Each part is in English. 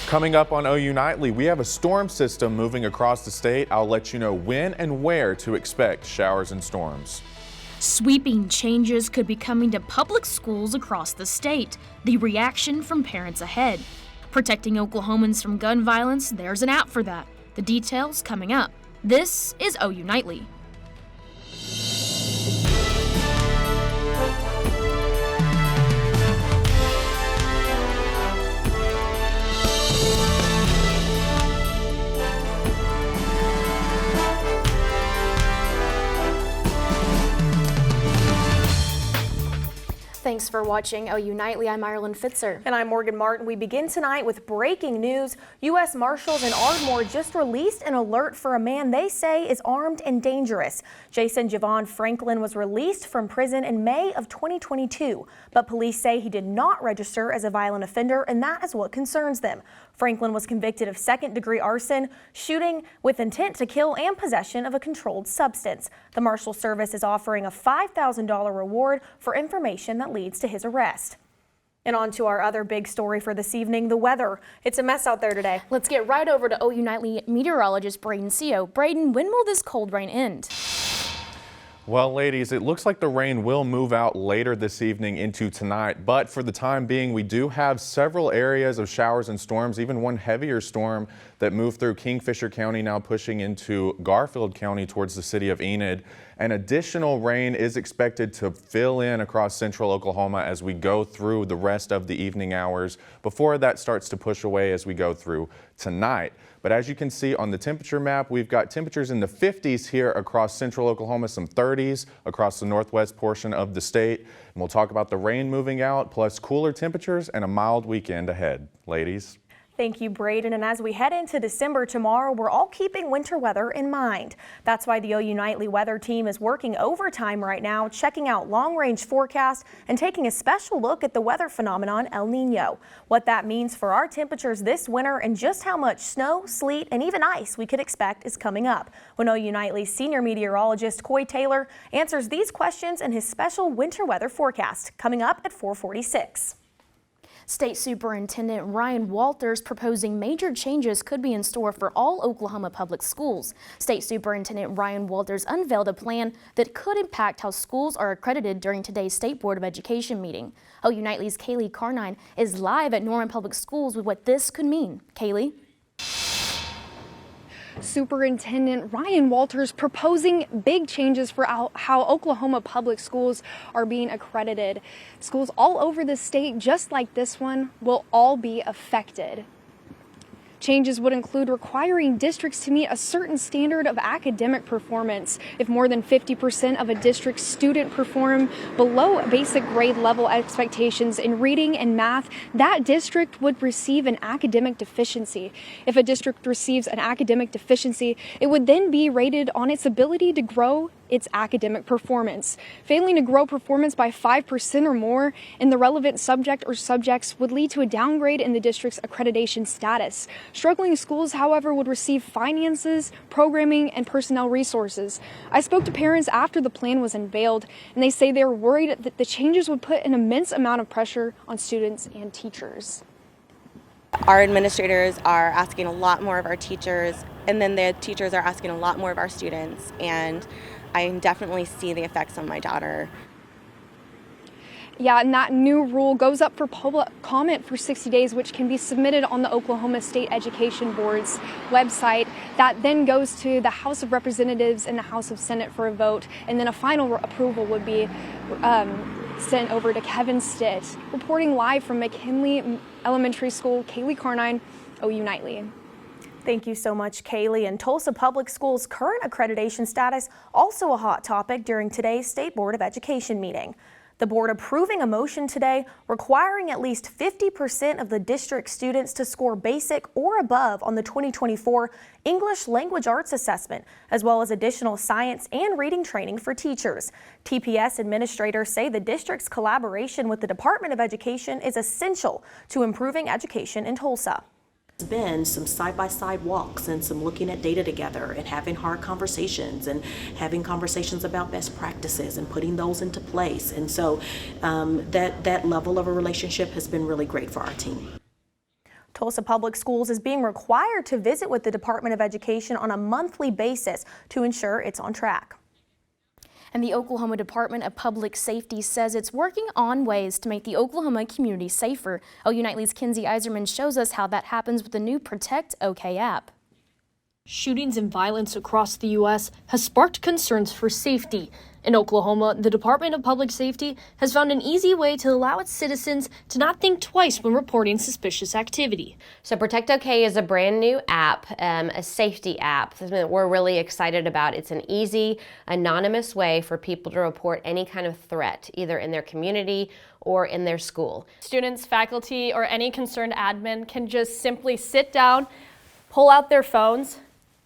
Coming up on OU Nightly, we have a storm system moving across the state. I'll let you know when and where to expect showers and storms. Sweeping changes could be coming to public schools across the state. The reaction from parents ahead. Protecting Oklahomans from gun violence, there's an app for that. The details coming up. This is OU Nightly. Thanks for watching OU Nightly. I'm Ireland Fitzer. And I'm Morgan Martin. We begin tonight with breaking news. U.S. Marshals in Ardmore just released an alert for a man they say is armed and dangerous. Jason Javon Franklin was released from prison in May of 2022, but police say he did not register as a violent offender, and that is what concerns them. Franklin was convicted of second-degree arson, shooting with intent to kill, and possession of a controlled substance. The Marshal Service is offering a $5,000 reward for information that leads to his arrest. And on to our other big story for this evening, the weather. It's a mess out there today. Let's get right over to OU Nightly meteorologist Braden Seo. Braden, when will this cold rain end? Well, ladies, it looks like the rain will move out later this evening into tonight, but for the time being, we do have several areas of showers and storms, even one heavier storm that moved through Kingfisher County, now pushing into Garfield County towards the city of Enid. And additional rain is expected to fill in across central Oklahoma as we go through the rest of the evening hours before that starts to push away as we go through tonight. But as you can see on the temperature map, we've got temperatures in the 50s here across central Oklahoma, some 30s across the northwest portion of the state. And we'll talk about the rain moving out, plus cooler temperatures and a mild weekend ahead. Ladies. Thank you, Braden. And as we head into December tomorrow, we're all keeping winter weather in mind. That's why the OU Nightly weather team is working overtime right now, checking out long-range forecasts and taking a special look at the weather phenomenon El Nino. What that means for our temperatures this winter and just how much snow, sleet, and even ice we could expect is coming up. When OU Nightly's senior meteorologist Coy Taylor answers these questions in his special winter weather forecast, coming up at 4:46. State Superintendent Ryan Walters proposing major changes could be in store for all Oklahoma public schools. State Superintendent Ryan Walters unveiled a plan that could impact how schools are accredited during today's State Board of Education meeting. OU Nightly's Kaylee Carnine is live at Norman Public Schools with what this could mean. Kaylee? Superintendent Ryan Walters proposing big changes for how Oklahoma public schools are being accredited. Schools all over the state, just like this one, will all be affected. Changes would include requiring districts to meet a certain standard of academic performance. If more than 50% of a district's student perform below basic grade level expectations in reading and math, that district would receive an academic deficiency. If a district receives an academic deficiency, it would then be rated on its ability to grow its academic performance. Failing to grow performance by 5% or more in the relevant subject or subjects would lead to a downgrade in the district's accreditation status. Struggling schools, however, would receive finances, programming, and personnel resources. I spoke to parents after the plan was unveiled, and they say they are worried that the changes would put an immense amount of pressure on students and teachers. Our administrators are asking a lot more of our teachers, and then the teachers are asking a lot more of our students, and I definitely see the effects on my daughter. Yeah, and that new rule goes up for public comment for 60 days, which can be submitted on the Oklahoma State Education Board's website. That then goes to the House of Representatives and the House of Senate for a vote, and then a final approval would be sent over to Kevin Stitt. Reporting live from McKinley Elementary School, Kaylee Carnine, OU Nightly. Thank you so much, Kaylee. And Tulsa Public Schools' current accreditation status, also a hot topic during today's State Board of Education meeting. The board approving a motion today requiring at least 50% of the district students to score basic or above on the 2024 English Language Arts Assessment, as well as additional science and reading training for teachers. TPS administrators say the district's collaboration with the Department of Education is essential to improving education in Tulsa. There's been some side-by-side walks and some looking at data together and having hard conversations and having conversations about best practices and putting those into place. And so that level of a relationship has been really great for our team. Tulsa Public Schools is being required to visit with the Department of Education on a monthly basis to ensure it's on track. And the Oklahoma Department of Public Safety says it's working on ways to make the Oklahoma community safer. OU Nightly's Kenzie Iserman shows us how that happens with the new Protect OK app. Shootings and violence across the U.S. has sparked concerns for safety. In Oklahoma, the Department of Public Safety has found an easy way to allow its citizens to not think twice when reporting suspicious activity. So Protect OK is a brand new app, a safety app that we're really excited about. It's an easy, anonymous way for people to report any kind of threat, either in their community or in their school. Students, faculty, or any concerned admin can just simply sit down, pull out their phones,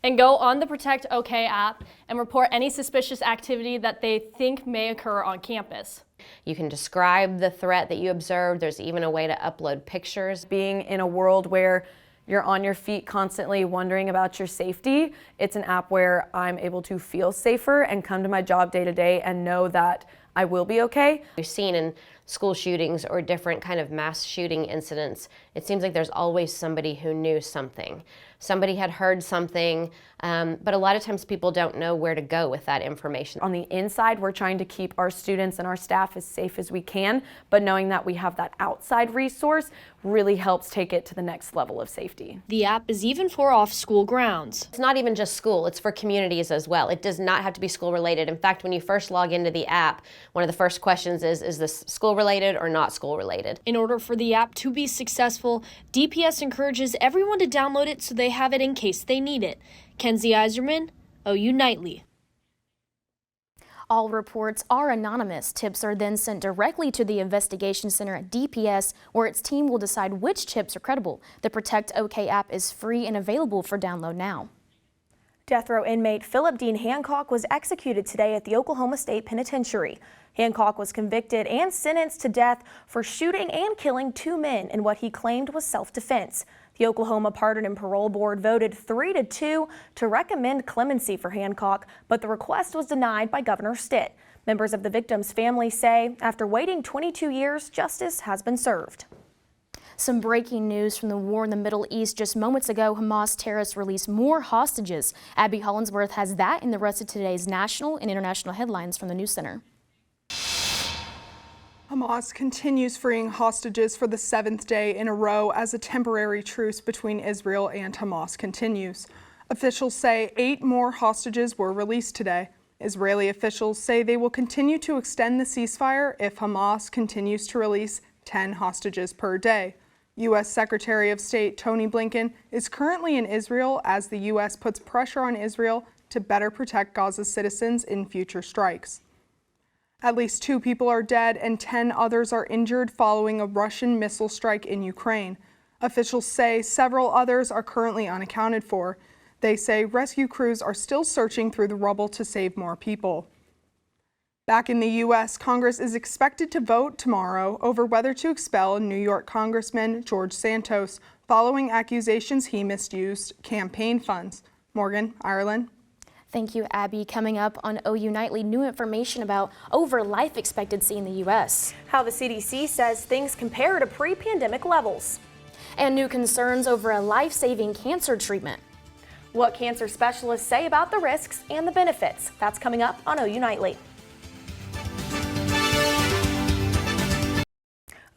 and go on the Protect OK app and report any suspicious activity that they think may occur on campus. You can describe the threat that you observed. There's even a way to upload pictures. Being in a world where you're on your feet constantly wondering about your safety, it's an app where I'm able to feel safer and come to my job day to day and know that I will be okay. We've seen in school shootings or different kind of mass shooting incidents, it seems like there's always somebody who knew something. Somebody had heard something, but a lot of times people don't know where to go with that information. On the inside, we're trying to keep our students and our staff as safe as we can, but knowing that we have that outside resource really helps take it to the next level of safety. The app is even for off-school grounds. It's not even just school, it's for communities as well. It does not have to be school related. In fact, when you first log into the app, one of the first questions is this school related or not school related? In order for the app to be successful, DPS encourages everyone to download it so they have it in case they need it. Kenzie Iserman, OU Nightly. All reports are anonymous. Tips are then sent directly to the investigation center at DPS, where its team will decide which tips are credible. The Protect OK app is free and available for download now. Death row inmate Philip Dean Hancock was executed today at the Oklahoma State Penitentiary. Hancock was convicted and sentenced to death for shooting and killing 2 men in what he claimed was self-defense. The Oklahoma Pardon and Parole Board voted 3-2 to recommend clemency for Hancock, but the request was denied by Governor Stitt. Members of the victim's family say after waiting 22 years, justice has been served. Some breaking news from the war in the Middle East. Just moments ago, Hamas terrorists released more hostages. Abby Hollinsworth has that and the rest of today's national and international headlines from the News Center. Hamas continues freeing hostages for the 7th day in a row as a temporary truce between Israel and Hamas continues. Officials say 8 more hostages were released today. Israeli officials say they will continue to extend the ceasefire if Hamas continues to release 10 hostages per day. U.S. Secretary of State Tony Blinken is currently in Israel as the U.S. puts pressure on Israel to better protect Gaza's citizens in future strikes. At least 2 people are dead and 10 others are injured following a Russian missile strike in Ukraine. Officials say several others are currently unaccounted for. They say rescue crews are still searching through the rubble to save more people. Back in the U.S., Congress is expected to vote tomorrow over whether to expel New York Congressman George Santos following accusations he misused campaign funds. Morgan, Ireland. Thank you, Abby. Coming up on OU Nightly, new information about over life expectancy in the U.S. How the CDC says things compare to pre-pandemic levels. And new concerns over a life-saving cancer treatment. What cancer specialists say about the risks and the benefits. That's coming up on OU Nightly.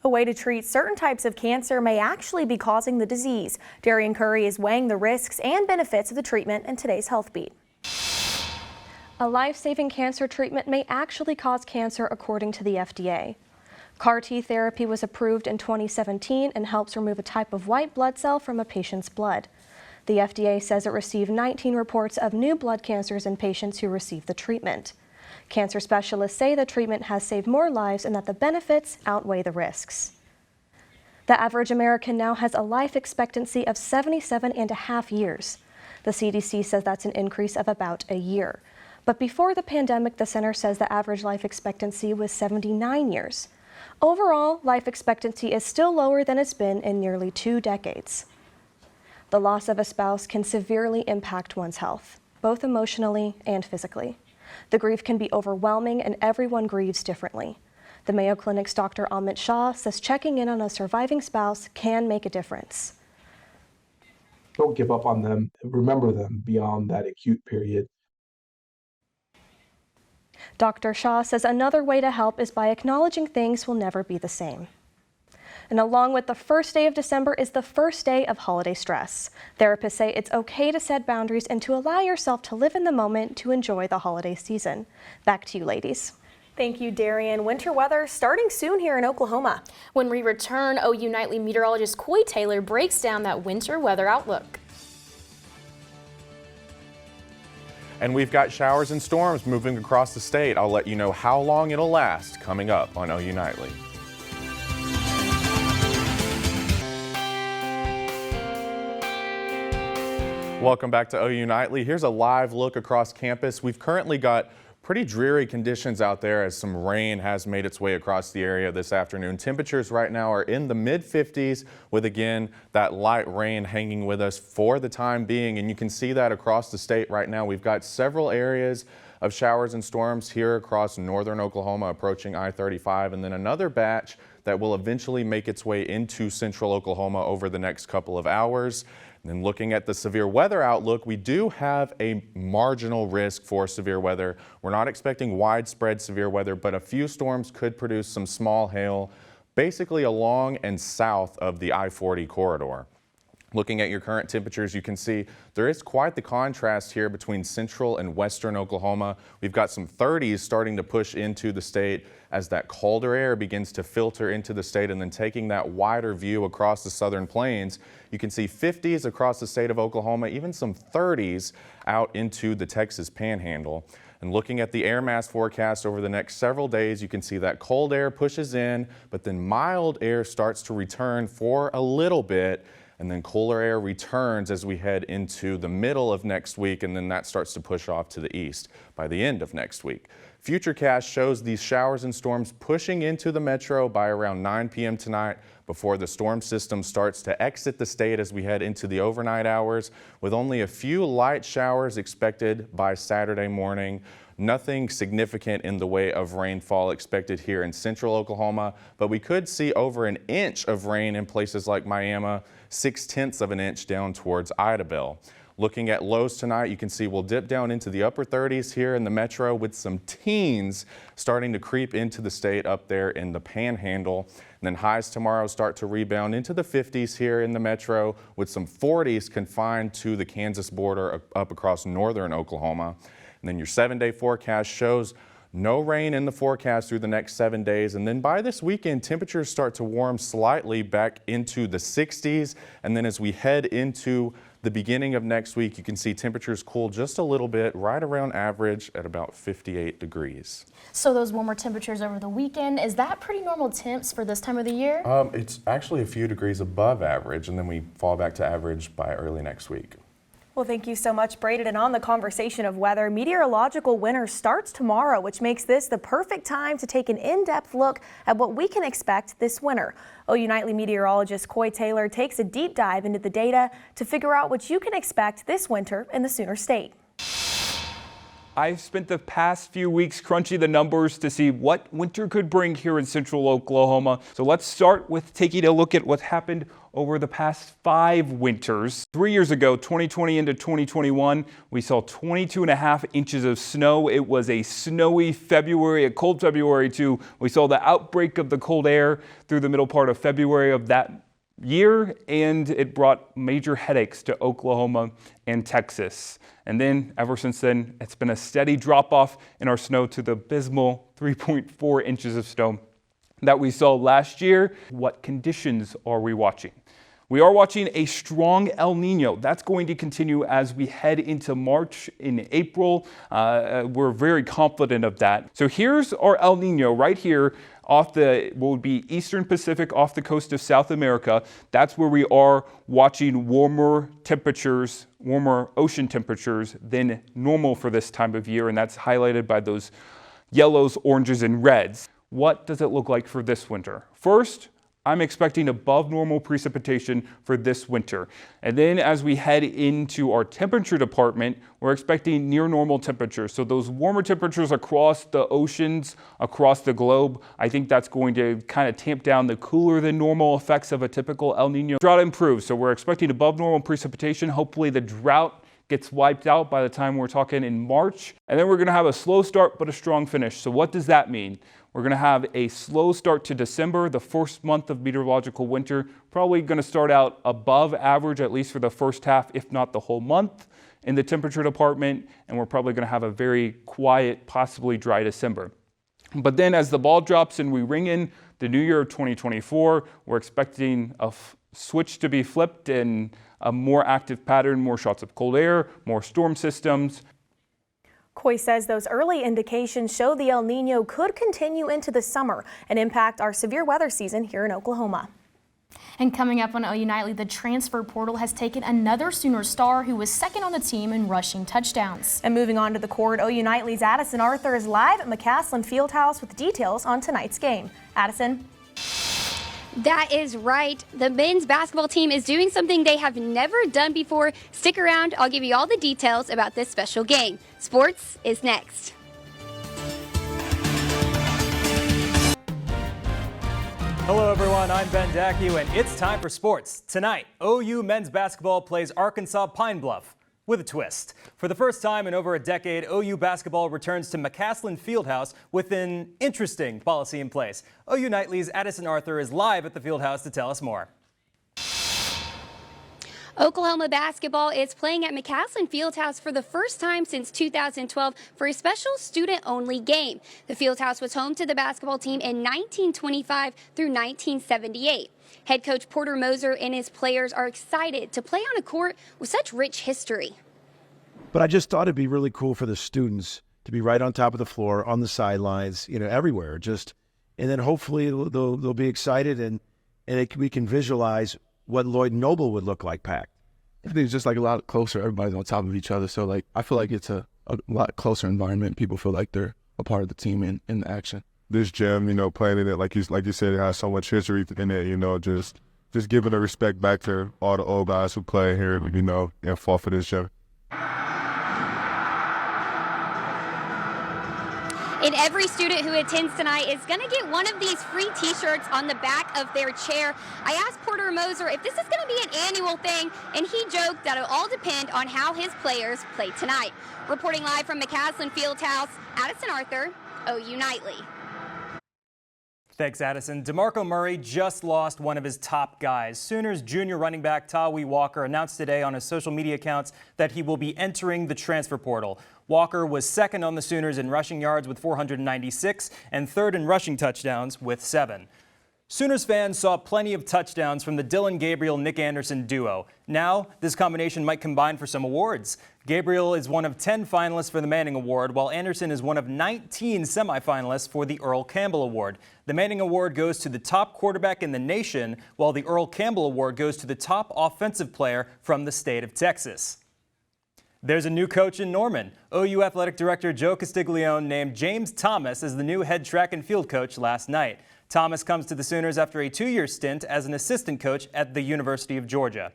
A way to treat certain types of cancer may actually be causing the disease. Darian Curry is weighing the risks and benefits of the treatment in today's Health Beat. A life-saving cancer treatment may actually cause cancer according to the FDA. CAR-T therapy was approved in 2017 and helps remove a type of white blood cell from a patient's blood. The FDA says it received 19 reports of new blood cancers in patients who received the treatment. Cancer specialists say the treatment has saved more lives and that the benefits outweigh the risks. The average American now has a life expectancy of 77.5 years. The CDC says that's an increase of about a year. But before the pandemic, the center says the average life expectancy was 79 years. Overall, life expectancy is still lower than it's been in nearly 2 decades. The loss of a spouse can severely impact one's health, both emotionally and physically. The grief can be overwhelming and everyone grieves differently. The Mayo Clinic's Dr. Amit Shah says checking in on a surviving spouse can make a difference. don't give up on them. Remember them beyond that acute period. Dr. Shaw says another way to help is by acknowledging things will never be the same. And along with the first day of December is the first day of holiday stress. Therapists say it's okay to set boundaries and to allow yourself to live in the moment to enjoy the holiday season. Back to you, ladies. Thank you, Darian. Winter weather starting soon here in Oklahoma. When we return, OU Nightly meteorologist Coy Taylor breaks down that winter weather outlook. And we've got showers and storms moving across the state. I'll let you know how long it'll last coming up on OU Nightly. Welcome back to OU Nightly. Here's a live look across campus. We've currently got pretty dreary conditions out there as some rain has made its way across the area this afternoon. Temperatures right now are in the mid-50s with, again, that light rain hanging with us for the time being. And you can see that across the state right now. We've got several areas of showers and storms here across northern Oklahoma approaching I-35, and then another batch that will eventually make its way into central Oklahoma over the next couple of hours. And then looking at the severe weather outlook, we do have a marginal risk for severe weather. We're not expecting widespread severe weather, but a few storms could produce some small hail, basically along and south of the I-40 corridor. Looking at your current temperatures, you can see there is quite the contrast here between central and western Oklahoma. We've got some 30s starting to push into the state as that colder air begins to filter into the state, and then taking that wider view across the southern plains, you can see 50s across the state of Oklahoma, even some 30s out into the Texas Panhandle. And looking at the air mass forecast over the next several days, you can see that cold air pushes in, but then mild air starts to return for a little bit. And then cooler air returns as we head into the middle of next week, and then that starts to push off to the east by the end of next week. Futurecast shows these showers and storms pushing into the metro by around 9 p.m. tonight before the storm system starts to exit the state as we head into the overnight hours, with only a few light showers expected by Saturday morning. Nothing significant in the way of rainfall expected here in central Oklahoma, but we could see over an inch of rain in places like Miami, 0.6 of an inch down towards Idabel. Looking at lows tonight, you can see we'll dip down into the upper 30s here in the metro with some teens starting to creep into the state up there in the Panhandle. And then highs tomorrow start to rebound into the 50s here in the metro with some 40s confined to the Kansas border up across northern Oklahoma. And then your 7-day forecast shows no rain in the forecast through the next 7 days. And then by this weekend, temperatures start to warm slightly back into the 60s. And then as we head into the beginning of next week, you can see temperatures cool just a little bit, right around average at about 58 degrees. So those warmer temperatures over the weekend, is that pretty normal temps for this time of the year? It's actually a few degrees above average, and then we fall back to average by early next week. Well, thank you so much, Braden. And on the conversation of weather, meteorological winter starts tomorrow, which makes this the perfect time to take an in-depth look at what we can expect this winter. OU Nightly meteorologist Coy Taylor takes a deep dive into the data to figure out what you can expect this winter in the Sooner State. I've spent the past few weeks crunching the numbers to see what winter could bring here in central Oklahoma. So let's start with taking a look at what happened over the past 5 winters. 3 years ago, 2020 into 2021, we saw 22.5 inches of snow. It was a snowy February, a cold February too. We saw the outbreak of the cold air through the middle part of February of that year, and it brought major headaches to Oklahoma and Texas. And then ever since then, it's been a steady drop off in our snow to the abysmal 3.4 inches of snow that we saw last year. What conditions are we watching? We are watching a strong El Nino. That's going to continue as we head into March in April. We're very confident of that. So here's our El Nino right here off the, what would be Eastern Pacific off the coast of South America. That's where we are watching warmer temperatures, warmer ocean temperatures than normal for this time of year. And that's highlighted by those yellows, oranges, and reds. What does it look like for this winter? First, I'm expecting above normal precipitation for this winter. And then as we head into our temperature department, we're expecting near normal temperatures. So those warmer temperatures across the oceans, across the globe, I think that's going to kind of tamp down the cooler than normal effects of a typical El Nino. Drought improves, so we're expecting above normal precipitation. Hopefully the drought gets wiped out by the time we're talking in March. And then we're going to have a slow start but a strong finish. So what does that mean? We're going to have a slow start to December, the first month of meteorological winter, probably going to start out above average, at least for the first half, if not the whole month in the temperature department. And we're probably going to have a very quiet, possibly dry December. But then as the ball drops and we ring in the new year of 2024, we're expecting a switch to be flipped and a more active pattern, more shots of cold air, more storm systems. Coy says those early indications show the El Nino could continue into the summer and impact our severe weather season here in Oklahoma. And coming up on OU Nightly, the transfer portal has taken another Sooner star who was second on the team in rushing touchdowns. And moving on to the court, OU Nightly's Addison Arthur is live at McCaslin Fieldhouse with details on tonight's game. Addison. That is right. The men's basketball team is doing something they have never done before. Stick around. I'll give you all the details about this special game. Sports is next. Hello everyone, I'm Ben Dacue and it's time for sports. Tonight, OU men's basketball plays Arkansas Pine Bluff with a twist. For the first time in over a decade, OU basketball returns to McCaslin Fieldhouse with an interesting policy in place. OU Nightly's Addison Arthur is live at the Fieldhouse to tell us more. Oklahoma basketball is playing at McCaslin Fieldhouse for the first time since 2012 for a special student-only game. The Fieldhouse was home to the basketball team in 1925 through 1978. Head coach Porter Moser and his players are excited to play on a court with such rich history. But I just thought it'd be really cool for the students to be right on top of the floor, on the sidelines, everywhere. And then hopefully they'll be excited and we can visualize what Lloyd Noble would look like packed. I think it's just like a lot closer. Everybody's on top of each other. So I feel like it's a lot closer environment. People feel like they're a part of the team in the action. This gym, playing in it, like you said, it has so much history in it, just giving the respect back to all the old guys who play here, and fought for this gym. And every student who attends tonight is going to get one of these free t-shirts on the back of their chair. I asked Porter Moser if this is going to be an annual thing, and he joked that it'll all depend on how his players play tonight. Reporting live from McCaslin Fieldhouse, Addison Arthur, OU Nightly. Thanks, Addison. DeMarco Murray just lost one of his top guys. Sooners junior running back Tawee Walker announced today on his social media accounts that he will be entering the transfer portal. Walker was second on the Sooners in rushing yards with 496 and third in rushing touchdowns with 7. Sooners fans saw plenty of touchdowns from the Dylan Gabriel-Nick Anderson duo. Now, this combination might combine for some awards. Gabriel is one of 10 finalists for the Manning Award, while Anderson is one of 19 semifinalists for the Earl Campbell Award. The Manning Award goes to the top quarterback in the nation, while the Earl Campbell Award goes to the top offensive player from the state of Texas. There's a new coach in Norman. OU Athletic Director Joe Castiglione named James Thomas as the new head track and field coach last night. Thomas comes to the Sooners after a 2-year stint as an assistant coach at the University of Georgia.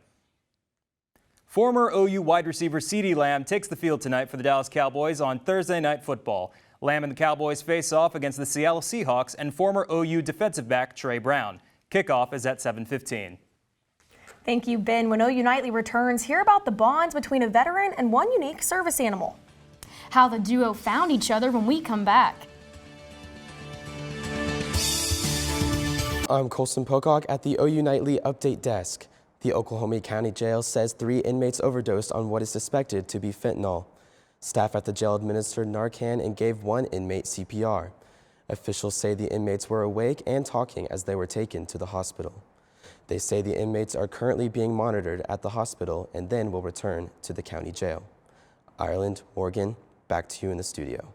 Former OU wide receiver CeeDee Lamb takes the field tonight for the Dallas Cowboys on Thursday Night Football. Lamb and the Cowboys face off against the Seattle Seahawks and former OU defensive back Trey Brown. Kickoff is at 7:15. Thank you, Ben. When OU Nightly returns, hear about the bonds between a veteran and one unique service animal. How the duo found each other when we come back. I'm Colson Pocock at the OU Nightly Update Desk. The Oklahoma County Jail says 3 inmates overdosed on what is suspected to be fentanyl. Staff at the jail administered Narcan and gave 1 inmate CPR. Officials say the inmates were awake and talking as they were taken to the hospital. They say the inmates are currently being monitored at the hospital and then will return to the county jail. Ireland, Morgan, back to you in the studio.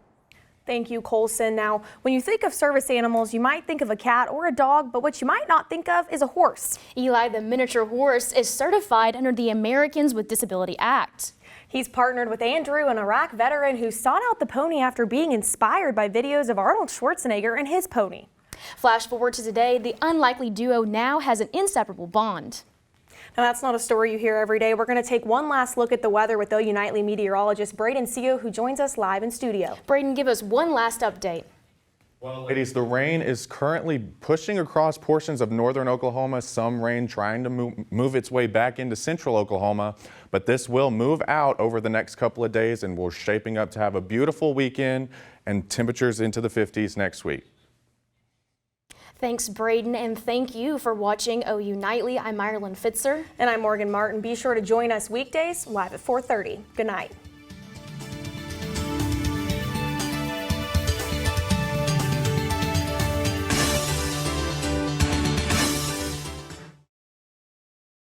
Thank you, Colson. Now, when you think of service animals, you might think of a cat or a dog, but what you might not think of is a horse. Eli, the miniature horse, is certified under the Americans with Disability Act. He's partnered with Andrew, an Iraq veteran who sought out the pony after being inspired by videos of Arnold Schwarzenegger and his pony. Flash forward to today, the unlikely duo now has an inseparable bond. Now, that's not a story you hear every day. We're going to take one last look at the weather with OU Nightly meteorologist Braden Seo, who joins us live in studio. Braden, give us one last update. Well, ladies, the rain is currently pushing across portions of northern Oklahoma, some rain trying to move its way back into central Oklahoma, but this will move out over the next couple of days, and we're shaping up to have a beautiful weekend and temperatures into the 50s next week. Thanks, Braden, and thank you for watching OU Nightly. I'm Ireland Fitzer. And I'm Morgan Martin. Be sure to join us weekdays live at 4:30. Good night.